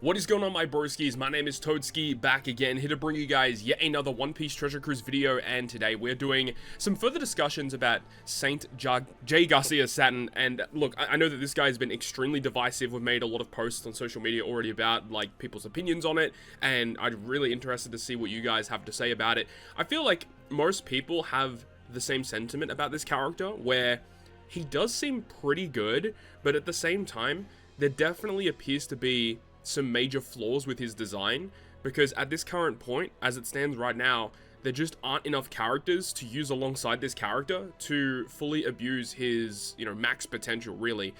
What is going on, my broskiis? My name is Toadski, back again, here to bring you guys yet another One Piece Treasure Cruise video, and today we're doing some further discussions about Saint JAYGARCIA SATURN. And look, I know that this guy has been extremely divisive. We've made a lot of posts on social media already about, like, people's opinions on it, and I'm really interested to see what you guys have to say about it. I feel like most people have the same sentiment about this character, where he does seem pretty good, but at the same time, there definitely appears to be some major flaws with his design, because at this current point, as it stands right now, there just aren't enough characters to use alongside this character to fully abuse his, max potential, really.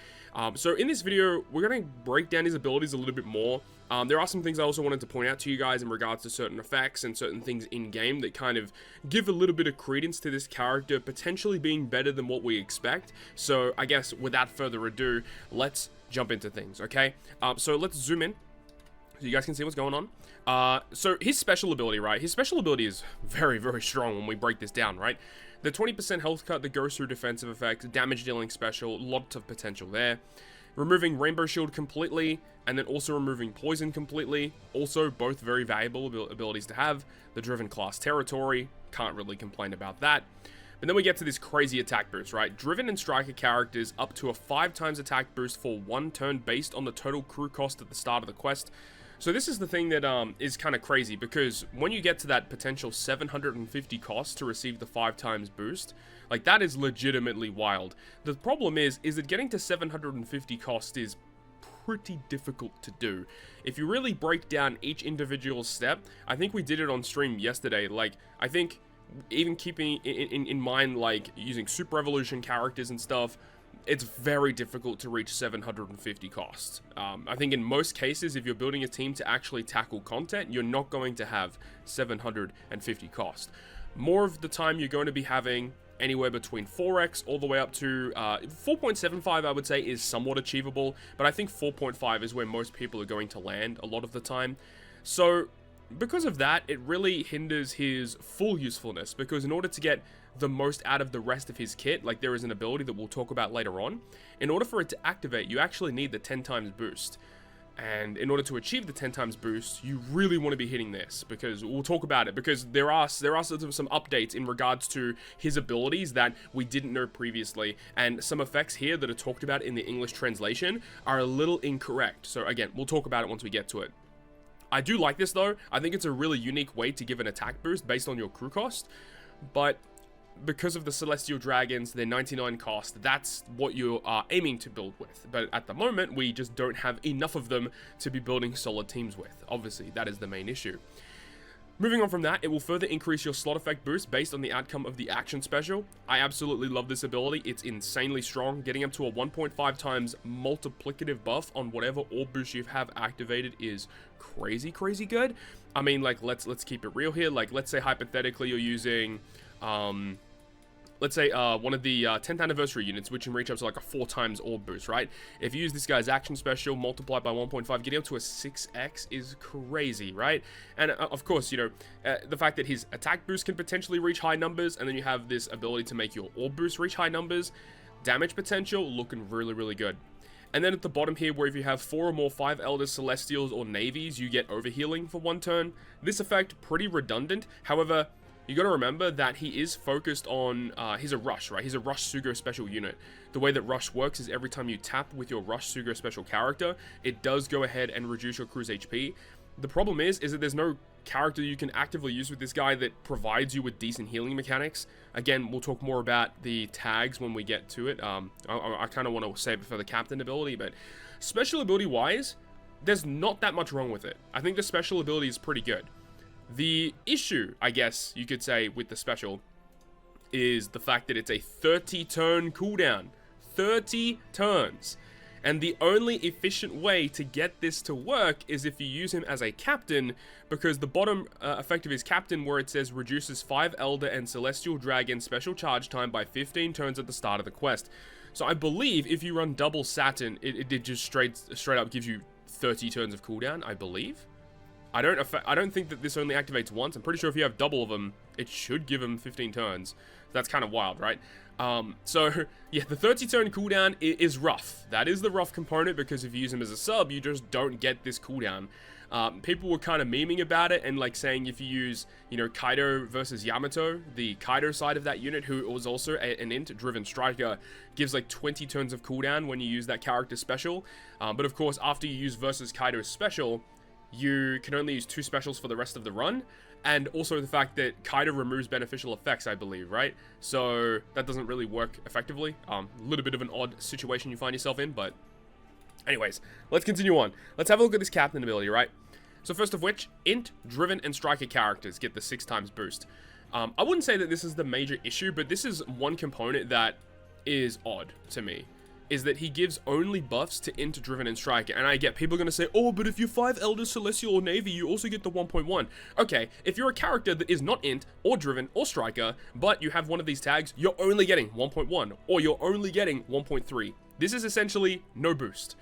So in this video, we're going to break down his abilities a little bit more. There are some things I also wanted to point out to you guys in regards to certain effects and certain things in-game that kind of give a little bit of credence to this character potentially being better than what we expect. So I guess without further ado, let's jump into things, okay? So let's zoom in so you guys can see what's going on. So his special ability, right? His special ability is very, very strong when we break this down, right? The 20% health cut that goes through defensive effects, damage dealing special, lots of potential there. Removing Rainbow Shield completely, and then also removing Poison completely. Also, both very valuable abilities to have. The Driven class territory, can't really complain about that. But then we get to this crazy attack boost, right? Driven and Striker characters up to a 5 times attack boost for 1 turn based on the total crew cost at the start of the quest. So this is the thing that is kind of crazy, because when you get to that potential 750 cost to receive the 5 times boost, like, that is legitimately wild. The problem is that getting to 750 cost is pretty difficult to do. If you really break down each individual step, I think we did it on stream yesterday. Like, I think even keeping in mind, like, using Super Evolution characters and stuff, it's very difficult to reach 750 costs. I think in most cases, if you're building a team to actually tackle content, you're not going to have 750 cost. More of the time, you're going to be having anywhere between 4x all the way up to 4.75, I would say, is somewhat achievable, but I think 4.5 is where most people are going to land a lot of the time. So because of that, it really hinders his full usefulness, because in order to get the most out of the rest of his kit, like, there is an ability that we'll talk about later on, in order for it to activate, you actually need the 10 times boost. And in order to achieve the 10 times boost, you really want to be hitting this, because we'll talk about it, because there are some updates in regards to his abilities that we didn't know previously, and some effects here that are talked about in the English translation are a little incorrect. So again, we'll talk about it once we get to it. I do like this though. I think it's a really unique way to give an attack boost based on your crew cost, but because of the Celestial Dragons, their 99 cost, that's what you are aiming to build with. But at the moment, we just don't have enough of them to be building solid teams with. Obviously, that is the main issue. Moving on from that, it will further increase your slot effect boost based on the outcome of the action special. I absolutely love this ability. It's insanely strong. Getting up to a 1.5 times multiplicative buff on whatever orb boost you have activated is crazy, crazy good. I mean, like, let's keep it real here. Like, let's say hypothetically you're using let's say one of the 10th anniversary units, which can reach up to like a 4 times orb boost, right? If you use this guy's action special, multiplied by 1.5, getting up to a 6x is crazy, right? And of course, the fact that his attack boost can potentially reach high numbers, and then you have this ability to make your orb boost reach high numbers, damage potential looking really, really good. And then at the bottom here, where if you have 4 or more 5 Elders, Celestials, or Navies, you get overhealing for 1 turn. This effect, pretty redundant. However, you got to remember that he is focused on, he's a Rush, right? He's a Rush Sugo special unit. The way that Rush works is every time you tap with your Rush Sugo special character, it does go ahead and reduce your crew's HP. The problem is that there's no character you can actively use with this guy that provides you with decent healing mechanics. Again, we'll talk more about the tags when we get to it. I kind of want to save it for the captain ability, but special ability wise, there's not that much wrong with it. I think the special ability is pretty good. The issue, I guess you could say, with the special is the fact that it's a 30 turn cooldown. 30 turns. And the only efficient way to get this to work is if you use him as a captain, because the bottom effect of his captain, where it says reduces 5 Elder and Celestial Dragon special charge time by 15 turns at the start of the quest. So I believe if you run double Saturn, it just straight up gives you 30 turns of cooldown, I believe. I don't think that this only activates once. I'm pretty sure if you have double of them, it should give him 15 turns. That's kind of wild, right? So, yeah, the 30-turn cooldown is rough. That is the rough component, because if you use him as a sub, you just don't get this cooldown. People were kind of memeing about it and like saying if you use, you know, Kaido versus Yamato, the Kaido side of that unit, who was also an int-driven striker, gives like 20 turns of cooldown when you use that character special. But of course, after you use versus Kaido's special, you can only use 2 specials for the rest of the run. And also the fact that Kaido removes beneficial effects, I believe, right? So that doesn't really work effectively. A little bit of an odd situation you find yourself in, but anyways, let's continue on. Let's have a look at this captain ability, right? So first of which, int, driven, and striker characters get the 6 times boost. I wouldn't say that this is the major issue, but this is one component that is odd to me. Is that he gives only buffs to int, driven, and striker. And I get people are going to say, oh, but if you're 5 Elder, Celestial, or Navy, you also get the 1.1. Okay, if you're a character that is not int, or driven, or striker, but you have one of these tags, you're only getting 1.1, or you're only getting 1.3. This is essentially no boost.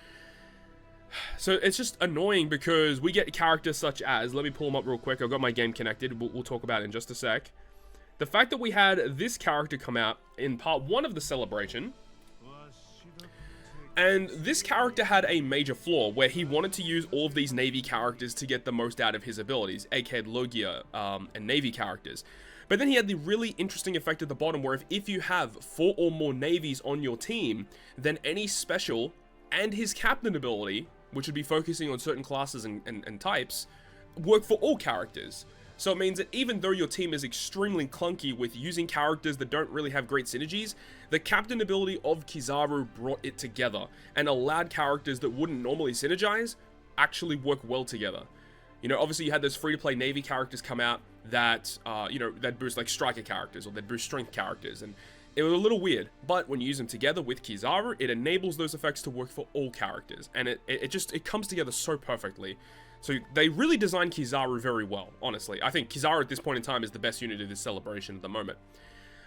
So it's just annoying because we get characters such as, let me pull them up real quick, I've got my game connected, we'll talk about it in just a sec. The fact that we had this character come out in part 1 of the celebration, and this character had a major flaw where he wanted to use all of these Navy characters to get the most out of his abilities, aka Logia and Navy characters. But then he had the really interesting effect at the bottom where if you have 4 or more Navies on your team, then any special and his captain ability, which would be focusing on certain classes and types, work for all characters. So it means that even though your team is extremely clunky with using characters that don't really have great synergies, the captain ability of Kizaru brought it together and allowed characters that wouldn't normally synergize actually work well together. You know, obviously you had those free-to-play Navy characters come out that, you know, that boost like striker characters or that boost strength characters, and it was a little weird, but when you use them together with Kizaru, it enables those effects to work for all characters, and it comes together so perfectly. So they really designed Kizaru very well, honestly. I think Kizaru at this point in time is the best unit of this celebration at the moment.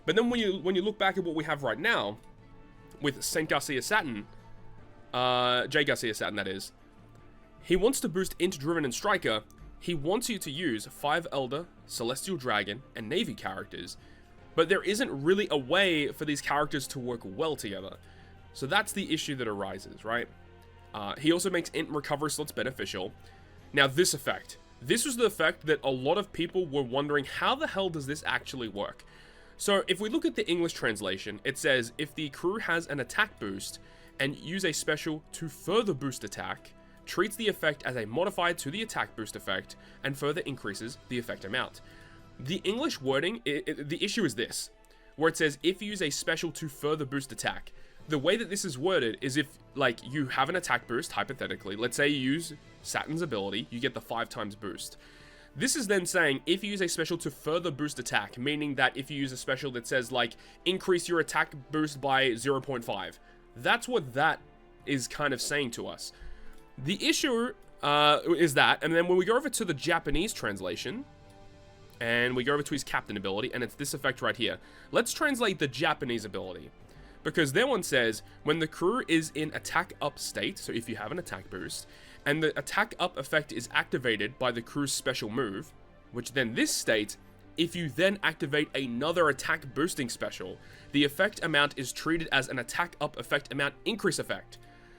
But then when you look back at what we have right now, with Saint Garcia Saturn, JAYGARCIA SATURN that is, he wants to boost int, driven, and striker. He wants you to use 5 Elder, Celestial Dragon, and Navy characters, but there isn't really a way for these characters to work well together. So that's the issue that arises, right? He also makes int recovery slots beneficial. Now this effect. This was the effect that a lot of people were wondering, how the hell does this actually work? So if we look at the English translation, it says, if the crew has an attack boost and use a special to further boost attack, treats the effect as a modifier to the attack boost effect and further increases the effect amount. The English wording, the issue is this, where it says, if you use a special to further boost attack. The way that this is worded is if, like, you have an attack boost, hypothetically, let's say you use Saturn's ability, you get the 5 times boost. This is then saying, if you use a special to further boost attack, meaning that if you use a special that says, like, increase your attack boost by 0.5, that's what that is kind of saying to us. The issue is that, and then when we go over to the Japanese translation, and we go over to his captain ability, and it's this effect right here. Let's translate the Japanese ability. Because their one says, when the crew is in attack up state, so if you have an attack boost, and the attack up effect is activated by the crew's special move, which then this states, if you then activate another attack boosting special, the effect amount is treated as an attack up effect amount increase effect.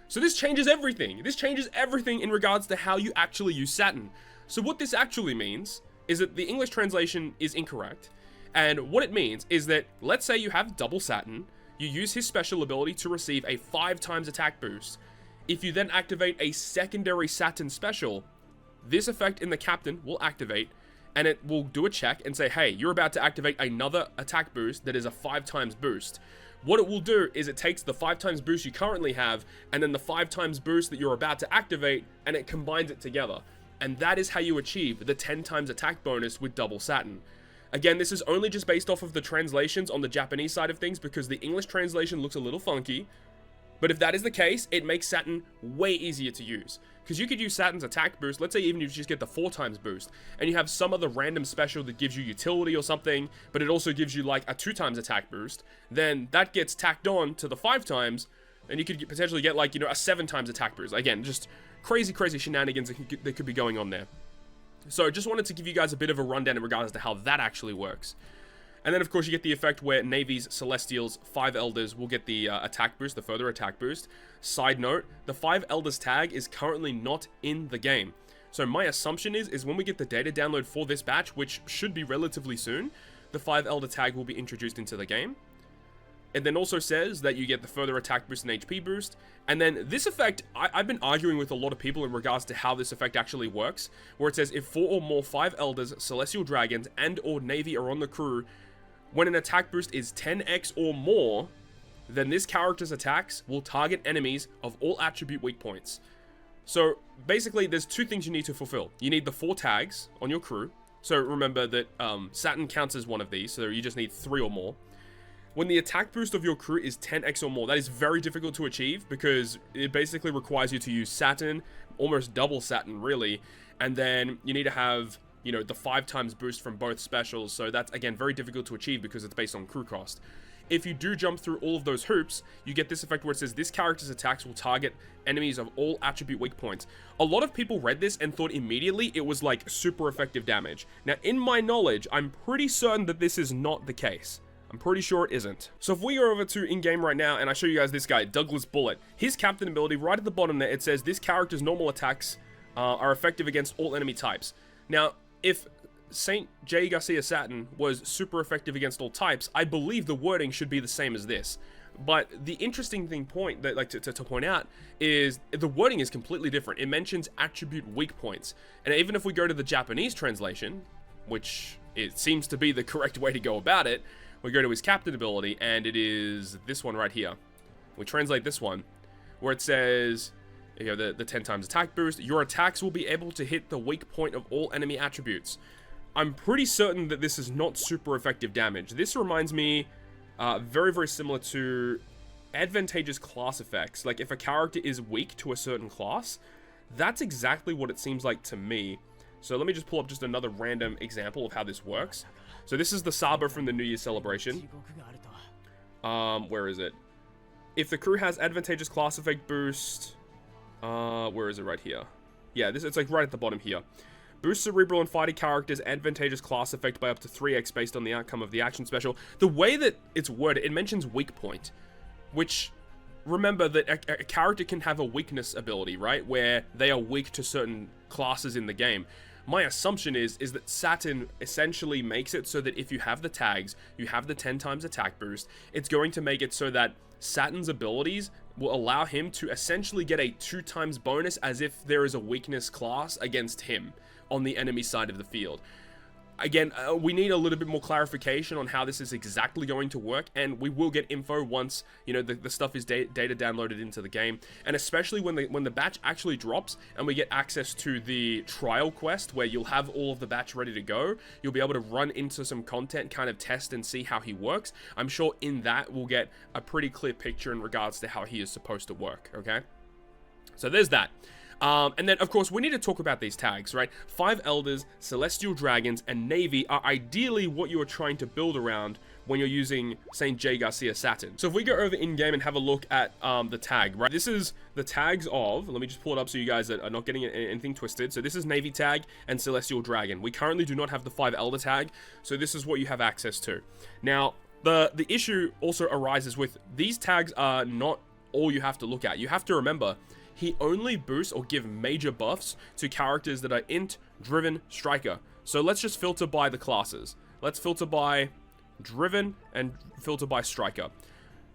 So this changes everything. This changes everything in regards to how you actually use Saturn. So what this actually means is that the English translation is incorrect. And what it means is that, let's say you have double Saturn, you use his special ability to receive a 5 times attack boost. If you then activate a secondary Saturn special, this effect in the captain will activate, and it will do a check and say, hey, you're about to activate another attack boost that is a 5 times boost. What it will do is it takes the 5 times boost you currently have, and then the 5 times boost that you're about to activate, and it combines it together. And that is how you achieve the 10 times attack bonus with double Saturn. Again, this is only just based off of the translations on the Japanese side of things because the English translation looks a little funky. But if that is the case, it makes Saturn way easier to use. Because you could use Saturn's attack boost, let's say even if you just get the 4 times boost, and you have some other random special that gives you utility or something, but it also gives you like a 2 times attack boost, then that gets tacked on to the 5 times, and you could potentially get like, you know, a 7 times attack boost. Again, just crazy shenanigans that could be going on there. So just wanted to give you guys a bit of a rundown in regards to how that actually works. And then, of course, you get the effect where Navy's Celestials, 5 Elders, will get the attack boost, the further attack boost. Side note, the 5 Elders tag is currently not in the game. So my assumption is when we get the data download for this batch, which should be relatively soon, the 5 Elder tag will be introduced into the game. It then also says that you get the further attack boost and HP boost. And then this effect, I've been arguing with a lot of people in regards to how this effect actually works, where it says if 4 or more 5 Elders, Celestial Dragons, and or Navy are on the crew, when an attack boost is 10x or more, then this character's attacks will target enemies of all attribute weak points. So basically, there's 2 things you need to fulfill. You need the 4 tags on your crew. So remember that Saturn counts as one of these, so you just need 3 or more. When the attack boost of your crew is 10x or more, that is very difficult to achieve because it basically requires you to use Saturn, almost double Saturn really, and then you need to have, you know, the 5 times boost from both specials, so that's, again, very difficult to achieve because it's based on crew cost. If you do jump through all of those hoops, you get this effect where it says this character's attacks will target enemies of all attribute weak points. A lot of people read this and thought immediately it was like super effective damage. Now, in my knowledge, I'm pretty certain that this is not the case. I'm pretty sure it isn't. So if we go over to in-game right now and I show you guys this guy, Douglas Bullet, his captain ability, right at the bottom there, it says this character's normal attacks are effective against all enemy types. Now, if St. JAYGARCIA SATURN was super effective against all types, I believe the wording should be the same as this. But the interesting thing to point out is the wording is completely different. It mentions attribute weak points. And even if we go to the Japanese translation, which it seems to be the correct way to go about it, we go to his captain ability, and it is this one right here. We translate this one, where it says, you know, the 10 times attack boost, your attacks will be able to hit the weak point of all enemy attributes. I'm pretty certain that this is not super effective damage. This reminds me very, very similar to advantageous class effects. Like, if a character is weak to a certain class, that's exactly what it seems like to me. So let me just pull up just another random example of how this works. So this is the Saba from the New Year's celebration. Where is it? If the crew has advantageous class effect boost, where is it? Right here. Yeah, it's like right at the bottom here. Boost cerebral and fighting characters advantageous class effect by up to 3x based on the outcome of the action special. The way that it's worded, it mentions weak point, which, remember that a character can have a weakness ability, right? Where they are weak to certain classes in the game. My assumption is that Saturn essentially makes it so that if you have the tags, you have the 10 times attack boost, it's going to make it so that Saturn's abilities will allow him to essentially get a 2 times bonus as if there is a weakness class against him on the enemy side of the field. Again, we need a little bit more clarification on how this is exactly going to work, and we will get info once, you know, the stuff is data downloaded into the game, and especially when the batch actually drops and we get access to the trial quest where you'll have all of the batch ready to go. You'll be able to run into some content, kind of test and see how he works. I'm sure in that we'll get a pretty clear picture in regards to how he is supposed to work, okay? So there's that. And then, of course, we need to talk about these tags, right? 5 Elders, Celestial Dragons, and Navy are ideally what you are trying to build around when you're using St. JAYGARCIA SATURN. So if we go over in-game and have a look at the tag, right? This is the tags of, let me just pull it up so you guys are not getting anything twisted. So this is Navy tag and Celestial Dragon. We currently do not have the 5 Elder tag, so this is what you have access to. Now, the issue also arises with these tags are not all you have to look at. You have to remember, he only boosts or give major buffs to characters that are int, driven, striker. So let's just filter by the classes. Let's filter by driven and filter by striker.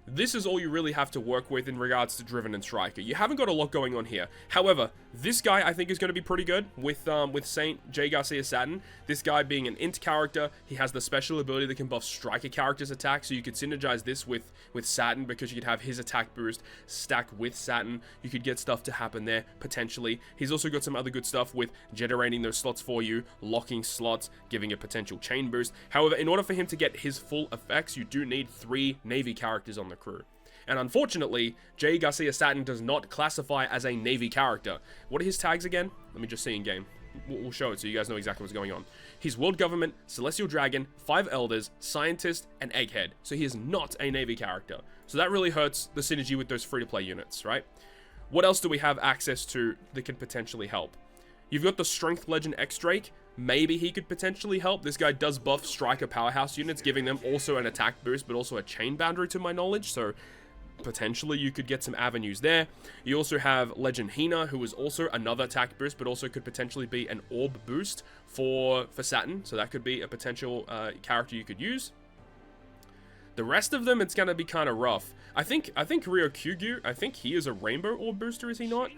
This is all you really have to work with in regards to driven and striker. You haven't got a lot going on here. However, this guy I think is going to be pretty good with St. JAYGARCIA SATURN. This guy being an int character, he has the special ability that can buff striker characters' attack, so you could synergize this with Saturn because you could have his attack boost stack with Saturn. You could get stuff to happen there, potentially. He's also got some other good stuff with generating those slots for you, locking slots, giving a potential chain boost. However, in order for him to get his full effects, you do need 3 Navy characters on the crew. And unfortunately, JAYGARCIA SATURN does not classify as a Navy character. What are his tags again? Let me just see in game. We'll show it so you guys know exactly what's going on. He's World Government, Celestial Dragon, 5 Elders, Scientist, and Egghead. So he is not a Navy character. So that really hurts the synergy with those free-to-play units, right? What else do we have access to that could potentially help? You've got the Strength Legend X-Drake. Maybe he could potentially help. This guy does buff Striker Powerhouse units, giving them also an attack boost, but also a chain boundary to my knowledge, so potentially you could get some avenues there. You also have Legend Hina, who is also another attack boost, but also could potentially be an orb boost for Saturn, so that could be a potential character you could use. The rest of them, it's going to be kind of rough. I think Ryokyugyu, I think he is a rainbow orb booster, is he not?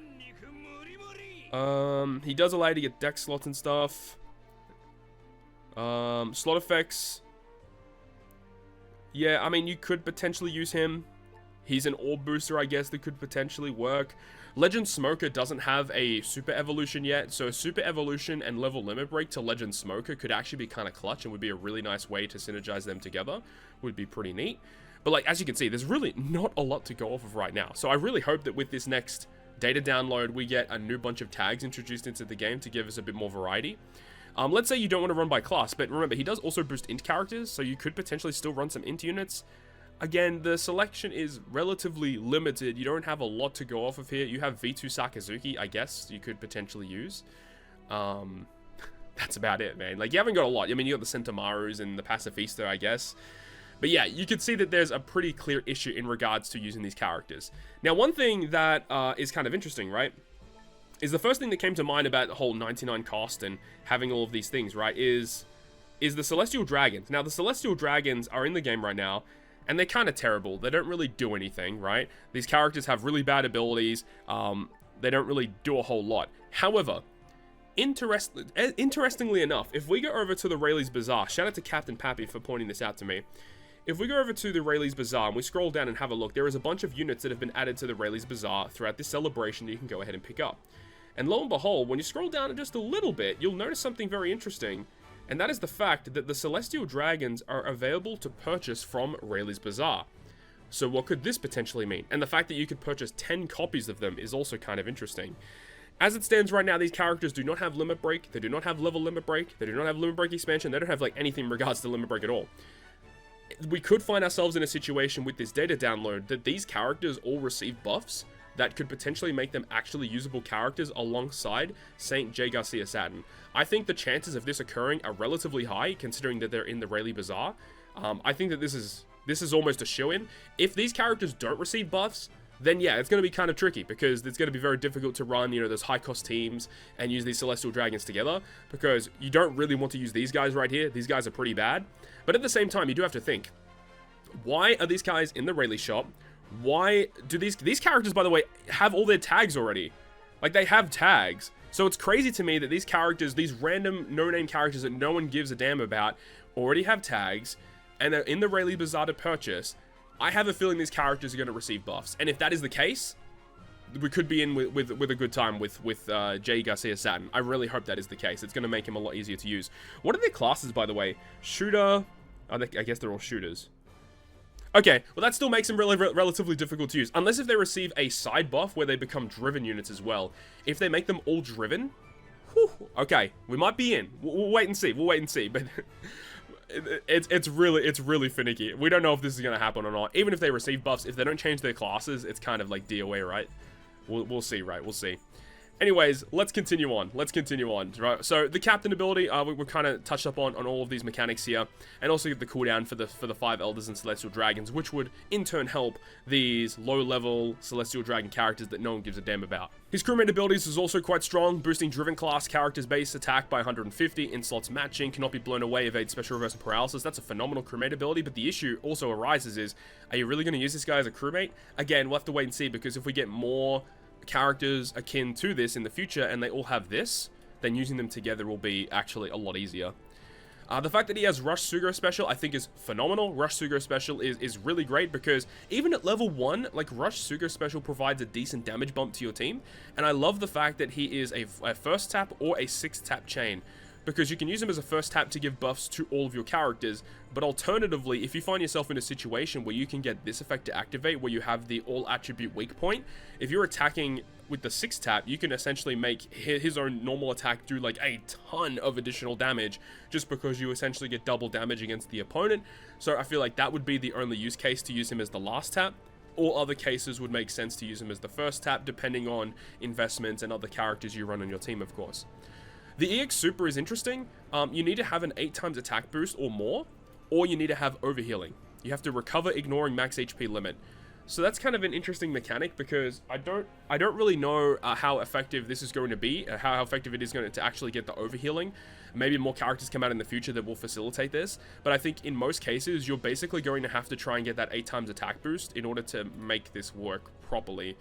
He does allow you to get deck slots and stuff. Slot effects. Yeah, I mean, you could potentially use him. He's an orb booster, I guess, that could potentially work. Legend Smoker doesn't have a super evolution yet, so a super evolution and level limit break to Legend Smoker could actually be kind of clutch and would be a really nice way to synergize them together. Would be pretty neat. But like, as you can see, there's really not a lot to go off of right now. So I really hope that with this next data download, we get a new bunch of tags introduced into the game to give us a bit more variety. Let's say you don't want to run by class, but remember, he does also boost int characters, so you could potentially still run some int units. Again, the selection is relatively limited. You don't have a lot to go off of here. You have V2 Sakazuki, I guess, you could potentially use. That's about it, man. Like, you haven't got a lot. I mean, you got the Centamarus and the Pacifista, I guess. But yeah, you can see that there's a pretty clear issue in regards to using these characters. Now, one thing that is kind of interesting, right, is the first thing that came to mind about the whole 99 cost and having all of these things, right, is the Celestial Dragons. Now, the Celestial Dragons are in the game right now, and they're kind of terrible. They don't really do anything, right? These characters have really bad abilities. They don't really do a whole lot. However, interestingly enough, if we go over to the Rayleigh's Bazaar, shout out to Captain Pappy for pointing this out to me. If we go over to the Rayleigh's Bazaar and we scroll down and have a look, there is a bunch of units that have been added to the Rayleigh's Bazaar throughout this celebration that you can go ahead and pick up. And lo and behold, when you scroll down just a little bit, you'll notice something very interesting. And that is the fact that the Celestial Dragons are available to purchase from Rayleigh's Bazaar. So what could this potentially mean? And the fact that you could purchase 10 copies of them is also kind of interesting. As it stands right now, these characters do not have limit break, they do not have level limit break, they do not have limit break expansion, they don't have like anything in regards to limit break at all. We could find ourselves in a situation with this data download that these characters all receive buffs that could potentially make them actually usable characters alongside Saint JAYGARCIA Saturn. I think the chances of this occurring are relatively high, considering that they're in the Rayleigh Bazaar. I think that this is almost a shoo-in. If these characters don't receive buffs, then yeah, it's going to be kind of tricky, because it's going to be very difficult to run, you know, those high-cost teams and use these Celestial Dragons together, because you don't really want to use these guys right here. These guys are pretty bad. But at the same time, you do have to think, why are these guys in the Rayleigh shop? Why do these characters, by the way, have all their tags already? Like, they have tags. So it's crazy to me that these characters, these random no-name characters that no one gives a damn about, already have tags, and are in the Rayleigh Bazaar to purchase. I have a feeling these characters are going to receive buffs. And if that is the case, we could be in with a good time with JAYGARCIA Saturn. I really hope that is the case. It's going to make him a lot easier to use. What are their classes, by the way? Shooter. I guess they're all shooters. Okay, well that still makes them relatively difficult to use. Unless if they receive a side buff where they become driven units as well. If they make them all driven, whew, okay, we might be in. We'll wait and see. We'll wait and see. But it's really finicky. We don't know if this is going to happen or not. Even if they receive buffs, if they don't change their classes, it's kind of like DOA, right? We'll see, right? We'll see. Anyways, let's continue on. Right? So the captain ability, we're kind of touched up on all of these mechanics here, and also the cooldown for the 5 elders and celestial dragons, which would in turn help these low-level celestial dragon characters that no one gives a damn about. His crewmate abilities is also quite strong, boosting driven class characters' base attack by 150, in slots matching, cannot be blown away, evade special reverse and paralysis. That's a phenomenal crewmate ability, but the issue also arises is, are you really going to use this guy as a crewmate? Again, we'll have to wait and see, because if we get more characters akin to this in the future and they all have this, then using them together will be actually a lot easier. The fact that he has Rush Sugro Special I think is phenomenal. Rush Sugro Special is really great, because even at level 1, like, Rush Sugro Special provides a decent damage bump to your team, and I love the fact that he is a first tap or a 6th tap chain, because you can use him as a first tap to give buffs to all of your characters, but alternatively, if you find yourself in a situation where you can get this effect to activate, where you have the all attribute weak point, if you're attacking with the 6th tap, you can essentially make his own normal attack do like a ton of additional damage, just because you essentially get double damage against the opponent. So I feel like that would be the only use case to use him as the last tap. all other cases would make sense to use him as the first tap, depending on investments and other characters you run on your team, of course. The EX Super is interesting. You need to have an 8 times attack boost or more, or you need to have overhealing. You have to recover ignoring max HP limit. So that's kind of an interesting mechanic, because I don't really know how effective this is going to be, how effective it is going to actually get the overhealing. Maybe more characters come out in the future that will facilitate this, but I think in most cases you're basically going to have to try and get that 8 times attack boost in order to make this work properly.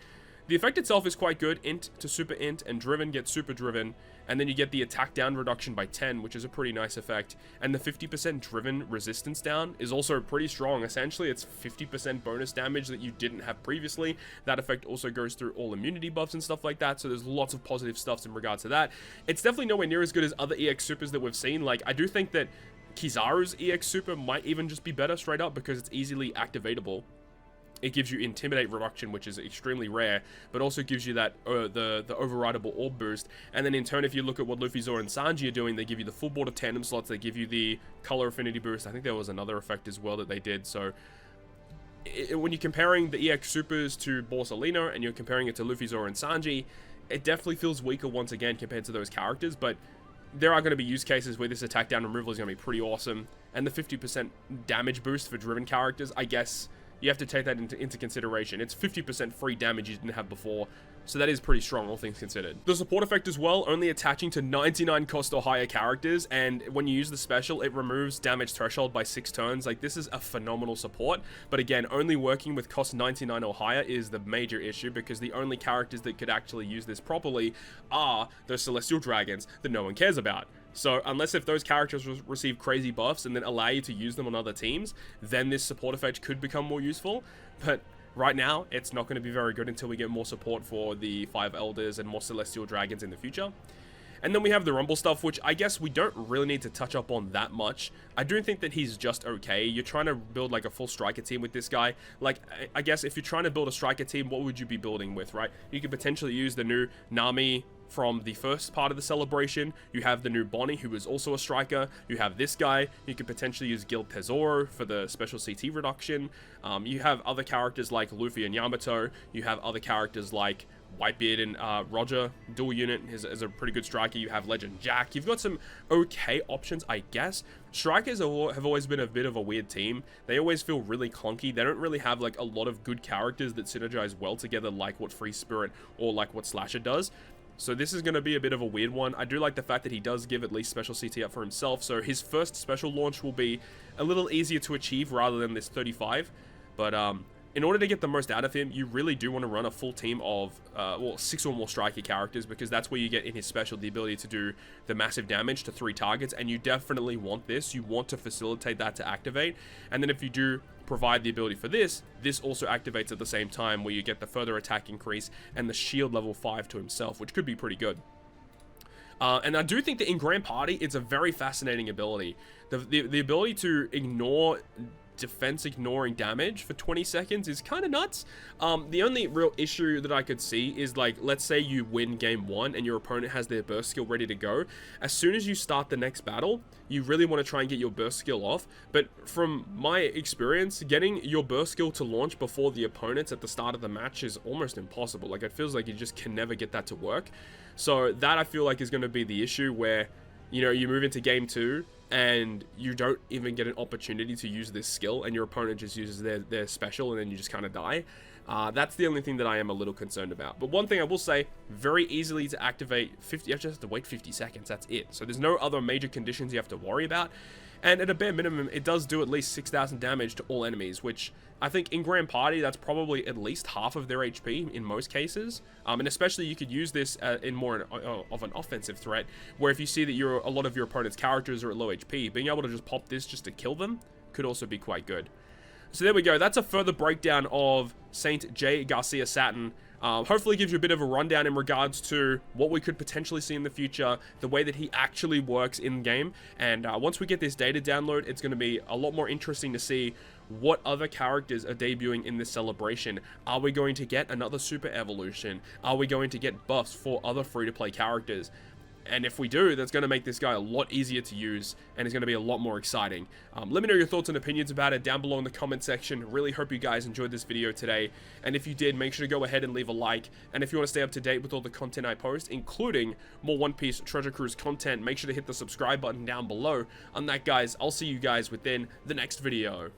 The effect itself is quite good. Int to super int, and driven gets super driven, and then you get the attack down reduction by 10, which is a pretty nice effect. And the 50% driven resistance down is also pretty strong. Essentially, it's 50% bonus damage that you didn't have previously. That effect also goes through all immunity buffs and stuff like that, so there's lots of positive stuffs in regards to that. It's definitely nowhere near as good as other EX supers that we've seen. Like, I do think that Kizaru's EX super might even just be better straight up, because it's easily activatable. It gives you Intimidate reduction, which is extremely rare, but also gives you that the overrideable orb boost. And then in turn, if you look at what Luffy, Zoro, and Sanji are doing, they give you the full board of tandem slots. They give you the color affinity boost. I think there was another effect as well that they did. So when you're comparing the EX supers to Borsalino and you're comparing it to Luffy, Zoro, and Sanji, it definitely feels weaker once again compared to those characters. But there are going to be use cases where this attack down removal is going to be pretty awesome. And the 50% damage boost for driven characters, I guess you have to take that into consideration. It's 50% free damage you didn't have before, so that is pretty strong, all things considered. The support effect as well, only attaching to 99 cost or higher characters, and when you use the special, it removes damage threshold by 6 turns. Like, this is a phenomenal support, but again, only working with cost 99 or higher is the major issue, because the only characters that could actually use this properly are those Celestial Dragons that no one cares about. So unless if those characters receive crazy buffs and then allow you to use them on other teams, then this support effect could become more useful. But right now, it's not going to be very good until we get more support for the 5 Elders and more Celestial Dragons in the future. And then we have the Rumble stuff, which I guess we don't really need to touch up on that much. I do think that he's just okay. You're trying to build like a full striker team with this guy. Like, I guess if you're trying to build a striker team, what would you be building with, right? You could potentially use the new Nami from the first part of the celebration. You have the new Bonnie, who is also a striker. You have this guy. You could potentially use Guild Tesoro for the special CT reduction. You have other characters like Luffy and Yamato. You have other characters like Whitebeard and Roger. Dual unit is a pretty good striker. You have Legend Jack. You've got some okay options, I guess. Strikers have always been a bit of a weird team. They always feel really clunky. They don't really have like a lot of good characters that synergize well together, like what Free Spirit or like what Slasher does. So this is going to be a bit of a weird one. I do like the fact that he does give at least special CT up for himself. So his first special launch will be a little easier to achieve rather than this 35. But in order to get the most out of him, you really do want to run a full team of, well, 6 or more striker characters, because that's where you get in his special the ability to do the massive damage to 3 targets. And you definitely want this. You want to facilitate that to activate. And then if you do provide the ability for this also activates at the same time, where you get the further attack increase and the shield level 5 to himself, which could be pretty good. And I do think that in Grand Party, it's a very fascinating ability. The ability to ignore defense ignoring damage for 20 seconds is kind of nuts. The only real issue that I could see is, like, let's say you win game 1 and your opponent has their burst skill ready to go. As soon as you start the next battle, you really want to try and get your burst skill off. But from my experience, getting your burst skill to launch before the opponents at the start of the match is almost impossible. Like, it feels like you just can never get that to work. So that, I feel like, is going to be the issue, where, you know, you move into game 2 and you don't even get an opportunity to use this skill, and your opponent just uses their special, and then you just kind of die. That's the only thing that I am a little concerned about. But one thing I will say, very easily to activate 50, you just have to wait 50 seconds, that's it. So there's no other major conditions you have to worry about. And at a bare minimum, it does do at least 6,000 damage to all enemies, which I think in Grand Party, that's probably at least half of their HP in most cases. And especially you could use this in more of an offensive threat, where if you see that a lot of your opponent's characters are at low HP, being able to just pop this just to kill them could also be quite good. So there we go. That's a further breakdown of Saint JAYGARCIA SATURN. Hopefully gives you a bit of a rundown in regards to what we could potentially see in the future, the way that he actually works in game. And once we get this data download, it's going to be a lot more interesting to see what other characters are debuting in this celebration. Are we going to get another super evolution? Are we going to get buffs for other free-to-play characters? And if we do, that's going to make this guy a lot easier to use, and it's going to be a lot more exciting. Let me know your thoughts and opinions about it down below in the comment section. Really hope you guys enjoyed this video today, and if you did, make sure to go ahead and leave a like. And if you want to stay up to date with all the content I post, including more One Piece Treasure Cruise content, make sure to hit the subscribe button down below. On that, guys, I'll see you guys within the next video.